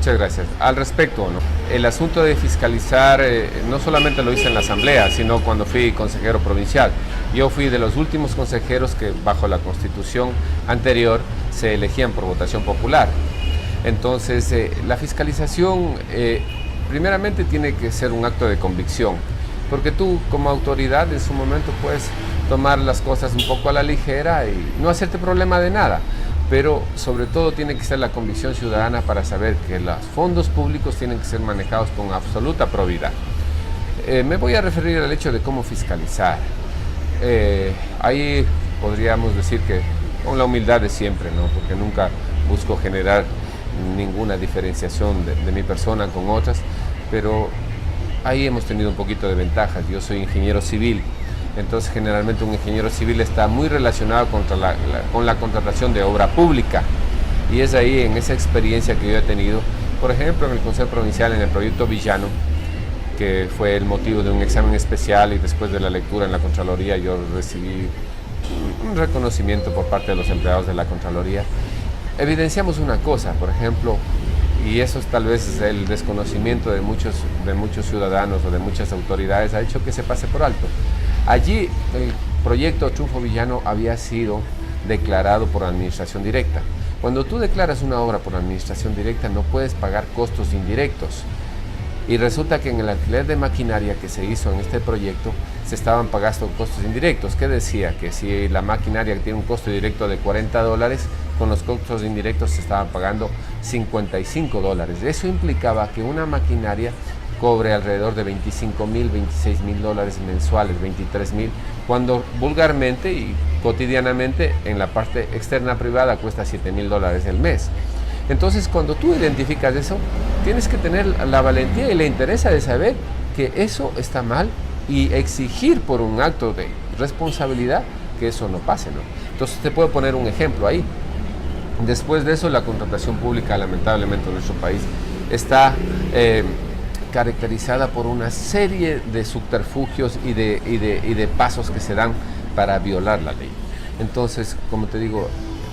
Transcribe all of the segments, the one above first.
Muchas gracias. Al respecto, ¿no? El asunto de fiscalizar no solamente lo hice en la Asamblea, sino cuando fui consejero provincial. Yo fui de los últimos consejeros que bajo la Constitución anterior se elegían por votación popular. Entonces, la fiscalización primeramente tiene que ser un acto de convicción, porque tú como autoridad en su momento puedes tomar las cosas un poco a la ligera y no hacerte problema de nada. Pero sobre todo tiene que ser la convicción ciudadana para saber que los fondos públicos tienen que ser manejados con absoluta probidad. Me voy a referir al hecho de cómo fiscalizar. Ahí podríamos decir que con la humildad de siempre, ¿no? Porque nunca busco generar ninguna diferenciación de mi persona con otras, pero ahí hemos tenido un poquito de ventajas. Yo soy ingeniero civil. Entonces, generalmente un ingeniero civil está muy relacionado con la contratación de obra pública. Y es ahí, en esa experiencia que yo he tenido, por ejemplo, en el Consejo Provincial, en el proyecto Villano, que fue el motivo de un examen especial y después de la lectura en la Contraloría, yo recibí un reconocimiento por parte de los empleados de la Contraloría. Evidenciamos una cosa, por ejemplo, y eso es tal vez el desconocimiento de muchos ciudadanos o de muchas autoridades, ha hecho que se pase por alto. Allí el proyecto Triunfo Villano había sido declarado por administración directa. Cuando tú declaras una obra por administración directa no puedes pagar costos indirectos. Y resulta que en el alquiler de maquinaria que se hizo en este proyecto se estaban pagando costos indirectos. ¿Qué decía? Que si la maquinaria tiene un costo directo de $40, con los costos indirectos se estaban pagando $55. Eso implicaba que una maquinaria cobre alrededor de $25.000, $26.000 mensuales, $23.000, cuando vulgarmente y cotidianamente en la parte externa privada cuesta $7.000 el mes. Entonces, cuando tú identificas eso, tienes que tener la valentía y la interés de saber que eso está mal y exigir por un acto de responsabilidad que eso no pase, ¿no? Entonces, te puedo poner un ejemplo ahí. Después de eso, la contratación pública, lamentablemente, en nuestro país está caracterizada por una serie de subterfugios y de pasos que se dan para violar la ley. Entonces, como te digo,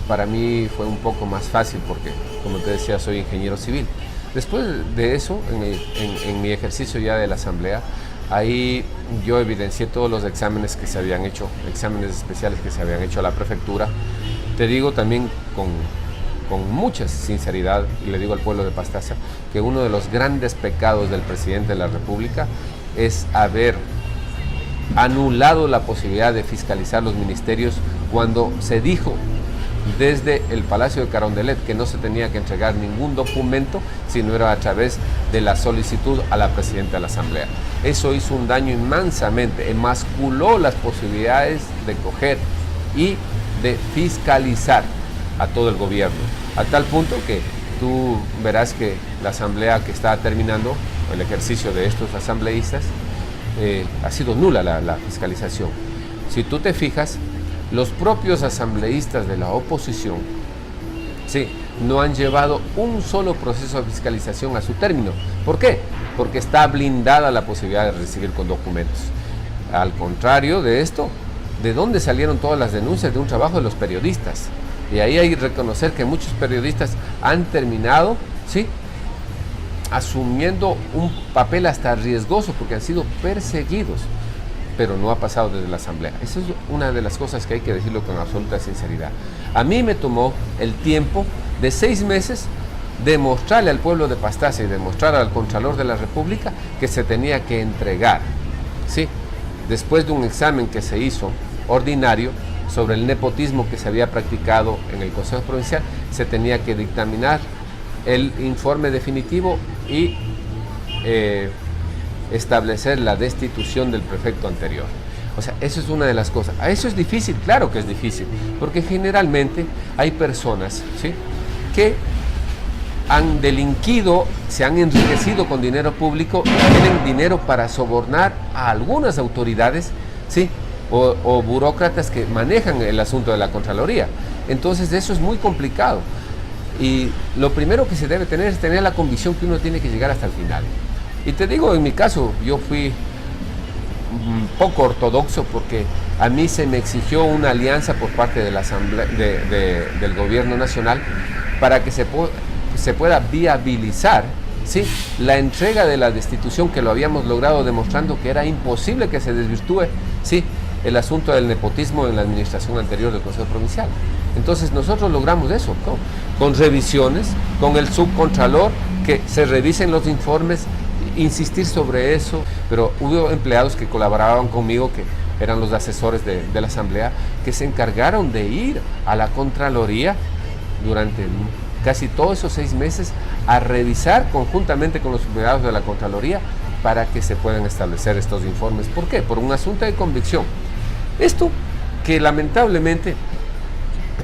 para mí fue un poco más fácil porque, como te decía, soy ingeniero civil. Después de eso, en mi ejercicio ya de la Asamblea, ahí yo evidencié todos los exámenes que se habían hecho, exámenes especiales que se habían hecho a la prefectura. Te digo también con mucha sinceridad, y le digo al pueblo de Pastaza, que uno de los grandes pecados del presidente de la República es haber anulado la posibilidad de fiscalizar los ministerios cuando se dijo desde el Palacio de Carondelet que no se tenía que entregar ningún documento si no era a través de la solicitud a la presidenta de la Asamblea. Eso hizo un daño inmensamente, emasculó las posibilidades de coger y de fiscalizar a todo el gobierno, a tal punto que tú verás que la Asamblea que está terminando, el ejercicio de estos asambleístas, ha sido nula la fiscalización. Si tú te fijas, los propios asambleístas de la oposición, sí, no han llevado un solo proceso de fiscalización a su término. ¿Por qué? Porque está blindada la posibilidad de recibir con documentos. Al contrario de esto, ¿de dónde salieron todas las denuncias? De un trabajo de los periodistas. Y ahí hay que reconocer que muchos periodistas han terminado, ¿sí?, asumiendo un papel hasta riesgoso porque han sido perseguidos, pero no ha pasado desde la Asamblea. Esa es una de las cosas que hay que decirlo con absoluta sinceridad. A mí me tomó el tiempo de 6 meses demostrarle al pueblo de Pastaza y demostrar al Contralor de la República que se tenía que entregar, ¿sí?, después de un examen que se hizo ordinario sobre el nepotismo que se había practicado en el Consejo Provincial, se tenía que dictaminar el informe definitivo y establecer la destitución del prefecto anterior. O sea, eso es una de las cosas. ¿Eso es difícil? Claro que es difícil, porque generalmente hay personas, ¿sí?, que han delinquido, se han enriquecido con dinero público y tienen dinero para sobornar a algunas autoridades, ¿sí?, o burócratas que manejan el asunto de la Contraloría. Entonces eso es muy complicado. Y lo primero que se debe tener es tener la convicción que uno tiene que llegar hasta el final. Y te digo, en mi caso, yo fui un poco ortodoxo porque a mí se me exigió una alianza por parte de la Asamblea, del Gobierno Nacional para que se se pueda viabilizar, ¿sí?, la entrega de la destitución, que lo habíamos logrado demostrando que era imposible que se desvirtúe, ¿sí?, el asunto del nepotismo en la administración anterior del Consejo Provincial. Entonces nosotros logramos eso, ¿no?, con revisiones, con el subcontralor, que se revisen los informes, insistir sobre eso, pero hubo empleados que colaboraban conmigo, que eran los asesores de la Asamblea, que se encargaron de ir a la Contraloría durante casi todos esos 6 meses a revisar conjuntamente con los empleados de la Contraloría para que se puedan establecer estos informes. ¿Por qué? Por un asunto de convicción. Esto que lamentablemente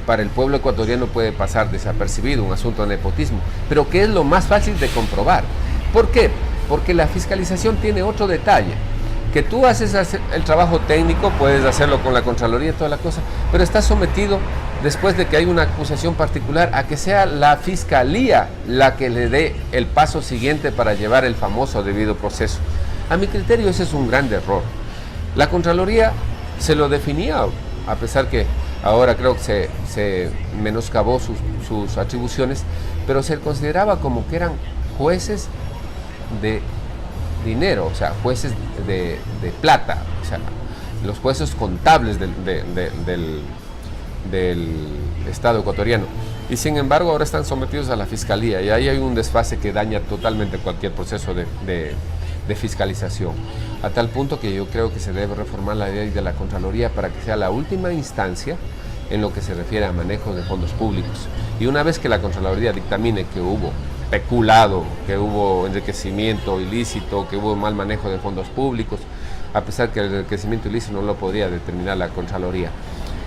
para el pueblo ecuatoriano puede pasar desapercibido, un asunto de nepotismo, pero que es lo más fácil de comprobar. ¿Por qué? Porque la fiscalización tiene otro detalle, que tú haces el trabajo técnico, puedes hacerlo con la Contraloría y toda la cosa, pero estás sometido, después de que hay una acusación particular, a que sea la Fiscalía la que le dé el paso siguiente para llevar el famoso debido proceso. A mi criterio ese es un gran error. La Contraloría se lo definía, a pesar que ahora creo que se menoscabó sus atribuciones, pero se consideraba como que eran jueces de dinero, o sea, jueces de plata, o sea, los jueces contables del Estado ecuatoriano. Y sin embargo ahora están sometidos a la Fiscalía, y ahí hay un desfase que daña totalmente cualquier proceso de fiscalización, a tal punto que yo creo que se debe reformar la ley de la Contraloría para que sea la última instancia en lo que se refiere a manejo de fondos públicos. Y una vez que la Contraloría dictamine que hubo peculado, que hubo enriquecimiento ilícito, que hubo mal manejo de fondos públicos, a pesar que el enriquecimiento ilícito no lo podría determinar la Contraloría,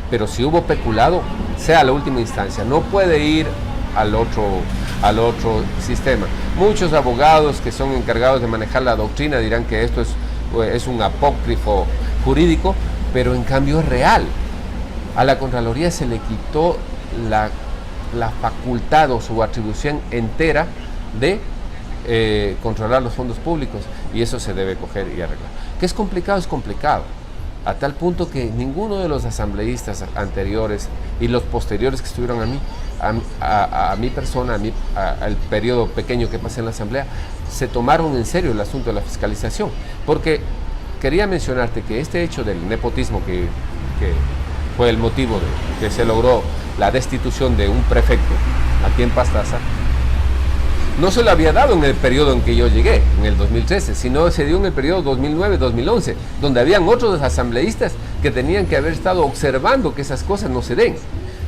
pero si hubo peculado, sea la última instancia, no puede ir al otro sistema. Muchos abogados que son encargados de manejar la doctrina dirán que esto es un apócrifo jurídico, pero en cambio es real. A la Contraloría se le quitó la facultad o su atribución entera de controlar los fondos públicos, y eso se debe coger y arreglar. ¿Que es complicado? Es complicado, a tal punto que ninguno de los asambleístas anteriores y los posteriores que estuvieron a mi persona, al periodo pequeño que pasé en la Asamblea, se tomaron en serio el asunto de la fiscalización, porque quería mencionarte que este hecho del nepotismo, que fue el motivo de que se logró la destitución de un prefecto aquí en Pastaza, no se lo había dado en el periodo en que yo llegué, en el 2013, sino se dio en el periodo 2009-2011, donde habían otros asambleístas que tenían que haber estado observando que esas cosas no se den.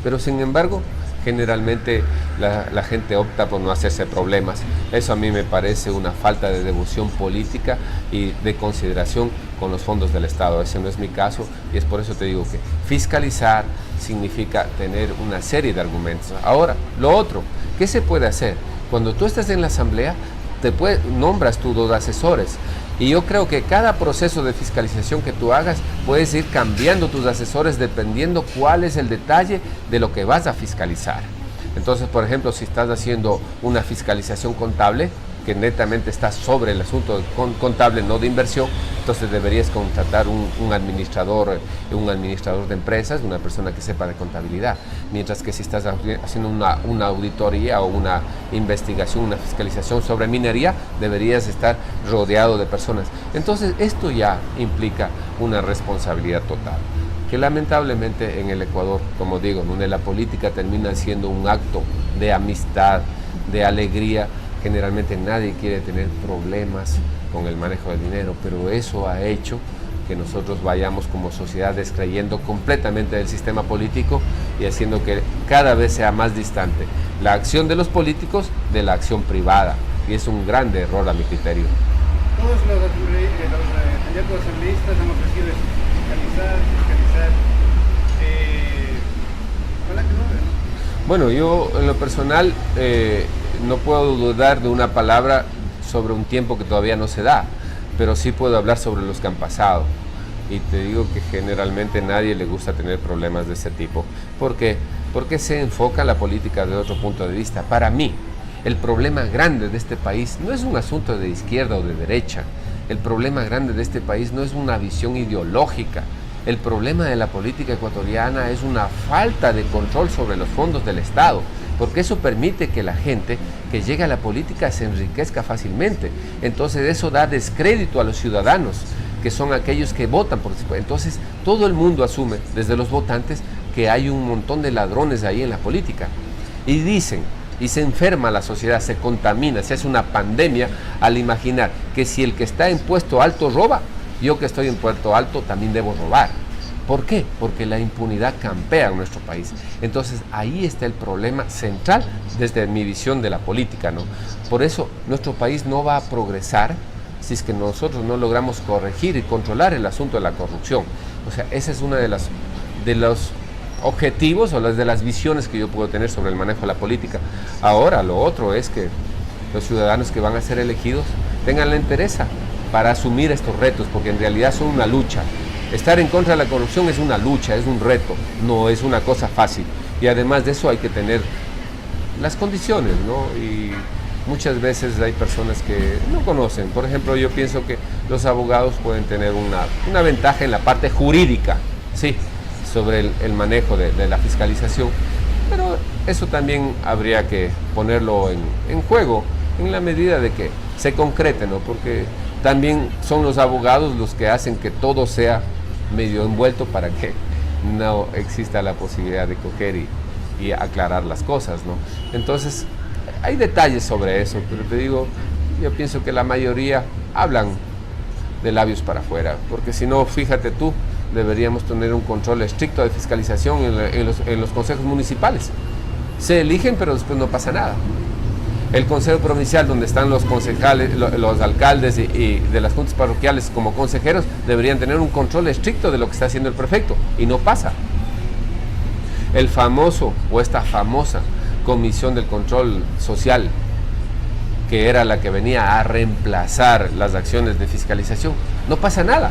Pero sin embargo, generalmente la gente opta por no hacerse problemas. Eso a mí me parece una falta de devoción política y de consideración con los fondos del Estado. Ese no es mi caso, y es por eso te digo que fiscalizar significa tener una serie de argumentos. Ahora, lo otro, ¿qué se puede hacer? Cuando tú estás en la Asamblea, nombras tus 2 asesores. Y yo creo que cada proceso de fiscalización que tú hagas, puedes ir cambiando tus asesores dependiendo cuál es el detalle de lo que vas a fiscalizar. Entonces, por ejemplo, si estás haciendo una fiscalización contable, que netamente está sobre el asunto contable, no de inversión, entonces deberías contratar un administrador de empresas, una persona que sepa de contabilidad. Mientras que si estás haciendo una auditoría o una investigación, una fiscalización sobre minería, deberías estar rodeado de personas. Entonces esto ya implica una responsabilidad total, que lamentablemente en el Ecuador, como digo, donde la política termina siendo un acto de amistad, de alegría, generalmente nadie quiere tener problemas con el manejo del dinero, pero eso ha hecho que nosotros vayamos como sociedad descreyendo completamente del sistema político y haciendo que cada vez sea más distante la acción de los políticos de la acción privada, y es un grande error a mi criterio. Todos los candidatos asambleístas han ofrecido fiscalizar. Ojalá que no. Bueno, yo en lo personal no puedo dudar de una palabra sobre un tiempo que todavía no se da, pero sí puedo hablar sobre los que han pasado. Y te digo que generalmente a nadie le gusta tener problemas de ese tipo. ¿Por qué? Porque se enfoca la política de otro punto de vista. Para mí, el problema grande de este país no es un asunto de izquierda o de derecha. El problema grande de este país no es una visión ideológica. El problema de la política ecuatoriana es una falta de control sobre los fondos del Estado. porque eso permite que la gente que llegue a la política se enriquezca fácilmente. Entonces eso da descrédito a los ciudadanos, que son aquellos que votan por sí. Entonces todo el mundo asume, desde los votantes, que hay un montón de ladrones ahí en la política. Y dicen, y se enferma la sociedad, se contamina, se hace una pandemia al imaginar que si el que está en puesto alto roba, yo que estoy en puesto alto también debo robar. ¿Por qué? Porque la impunidad campea en nuestro país. Entonces ahí está el problema central desde mi visión de la política, ¿no? Por eso nuestro país no va a progresar si es que nosotros no logramos corregir y controlar el asunto de la corrupción. O sea, esa es una de los objetivos o de las visiones que yo puedo tener sobre el manejo de la política. Ahora, lo otro es que los ciudadanos que van a ser elegidos tengan la entereza para asumir estos retos, porque en realidad son una lucha. Estar en contra de la corrupción es una lucha, es un reto, no es una cosa fácil. Y además de eso hay que tener las condiciones, ¿no? Y muchas veces hay personas que no conocen. Por ejemplo, yo pienso que los abogados pueden tener una ventaja en la parte jurídica, sí, sobre el manejo de la fiscalización, pero eso también habría que ponerlo en juego en la medida de que se concrete, ¿no? Porque también son los abogados los que hacen que todo sea medio envuelto para que no exista la posibilidad de coger y aclarar las cosas, ¿no? Entonces, hay detalles sobre eso, pero te digo, yo pienso que la mayoría hablan de labios para afuera, porque si no, fíjate tú, deberíamos tener un control estricto de fiscalización en los consejos municipales. Se eligen, pero después no pasa nada. El consejo provincial, donde están los concejales, los alcaldes y de las juntas parroquiales como consejeros, deberían tener un control estricto de lo que está haciendo el prefecto, y no pasa. El famoso o esta famosa comisión del control social, que era la que venía a reemplazar las acciones de fiscalización, no pasa nada.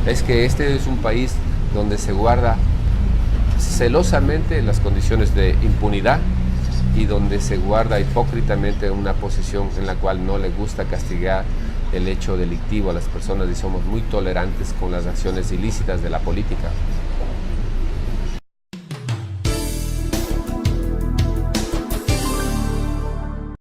Es que este es un país donde se guarda celosamente las condiciones de impunidad y donde se guarda hipócritamente una posición en la cual no le gusta castigar el hecho delictivo a las personas y somos muy tolerantes con las acciones ilícitas de la política.